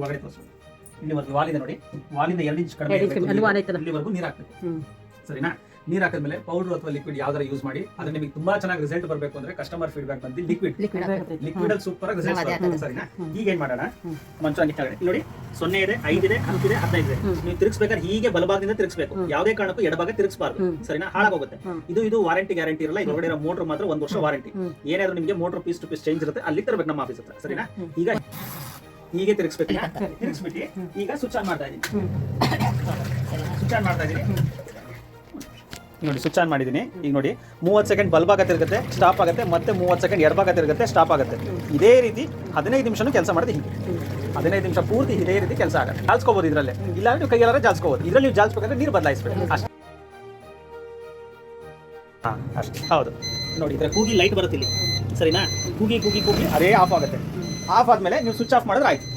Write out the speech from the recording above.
ಒಳಗಡೆ ತೋರಿಸೋಣ. ಇಲ್ಲಿವರೆಗೂ ವಾಲ್ ಇದೆ ನೋಡಿ, ವಾಲಿಂದ 2 ಇಂಚ್ ಕಡಿಮೆ ಇಲ್ಲಿವರೆಗೂ ನೀರು ಹಾಕ್ಬೇಕು. ಸರಿನಾ? ನೀರು ಹಾಕಿದ್ಮೇಲೆ ಪೌಡರ್ ಅಥವಾ ಲಿಕ್ವಿಡ್ ಯಾವ್ದಾರ ಯೂಸ್ ಮಾಡಿ. ಅದ್ರ ನಿಮಗೆ ತುಂಬಾ ಚೆನ್ನಾಗಿ ರಿಸಲ್ಟ್ ಬರಬೇಕು ಅಂದ್ರೆ ಕಸ್ಟಮರ್ ಫೀಡ್ಬ್ಯಾಕ್ ಬಂದು ಲಿಕ್ವಿಡ್ ಅಲ್ಲಿ ಸೂಪರ್ ಆಗಿ ರಿಸಲ್ಟ್ ಬರುತ್ತೆ. ಸರಿನಾ? ಈಗ ಏನ್ ಮಾಡೋಣ, ಮಂಚ ಕೆಳಗಡೆ ನೋಡಿ 0 ಇದೆ, 5 ಇದೆ, 10 ಇದೆ, 15 ಇದೆ. ನೀವು ತಿರುಗಿಸ್ಬೇಕಾದ್ರೆ ಹೀಗೆ ಬಲಭಾಗದಿಂದ ತಿರುಗಿಸ್ಬೇಕು, ಯಾವುದೇ ಕಾರಣಕ್ಕೂ ಎಡಭಾಗ ತಿರುಗಿಸಬಾರ್ದು. ಸರಿನಾ? ಹಾಳಾಗೋಗುತ್ತೆ. ಇದು ವಾರಂಟಿ ಗ್ಯಾರಂಟಿ ಇರಲ್ಲ. ಇದರೊಳಗಡೆ ಇರೋ ಮೋಟರ್ ಮಾತ್ರ 1 ವರ್ಷ ವಾರಂಟಿ. ಏನಾದ್ರೂ ನಿಮಗೆ motor piece to piece change ಇರುತ್ತೆ, ಅಲ್ಲಿ ತರಬೇಕು ನಮ್ಮ ಆಫೀಸ್ ಹತ್ರ. ಸರಿನಾ? ಈಗ ಹೀಗೆ ತಿರುಗಿಸ್ಬೇಕು. ತಿರುಗಿಸ್ಬಿಟ್ಟು ಈಗ ಸ್ವಿಚ್ ಆನ್ ಮಾಡ್ತಾ ಇದೀನಿ. ನೋಡಿ ಸ್ವಿಚ್ ಆನ್ ಮಾಡಿದ್ದೀನಿ. ಈಗ ನೋಡಿ 30 ಸೆಕೆಂಡ್ ಬಲ್ಭಾಗ ತಿರುಗುತ್ತೆ, ಸ್ಟಾಪ್ ಆಗುತ್ತೆ, ಮತ್ತೆ 30 ಸೆಕೆಂಡ್ ಎಡಭಾಗ ತಿರುಗುತ್ತೆ, ಸ್ಟಾಪ್ ಆಗುತ್ತೆ. ಇದೇ ರೀತಿ 15 ನಿಮಿಷನೂ ಕೆಲಸ ಮಾಡಿದೆ. ಹೀಗೆ 15 ನಿಮಿಷ ಪೂರ್ತಿ ಇದೇ ರೀತಿ ಕೆಲಸ ಆಗುತ್ತೆ. ಜಾಲ್ಸ್ಕೋಬಹುದು ಇದರಲ್ಲೇ, ಇಲ್ಲ ನೀವು ಕೈಯೆಲ್ಲಾರ ಜಾಲ್ಸ್ಕೋಬಹುದು. ಇದರಲ್ಲಿ ನೀವು ಜಾಲ್ಸ್ಬೇಕಂದ್ರೆ ನೀರು ಬದಲಾಯಿಸ್ಬೇಕು ಅಷ್ಟೇ. ಅಷ್ಟೇ, ಹೌದು. ನೋಡಿ ಇದರ ಕೂಗಿ ಲೈಟ್ ಬರುತ್ತೆ ಇಲ್ಲಿ. ಸರಿನಾ? ಕೂಗಿ ಅದೇ ಆಫ್ ಆಗುತ್ತೆ. ಆಫ್ ಆದ್ಮೇಲೆ ನೀವು ಸ್ವಿಚ್ ಆಫ್ ಮಾಡಿದ್ರೆ ಆಯ್ತು.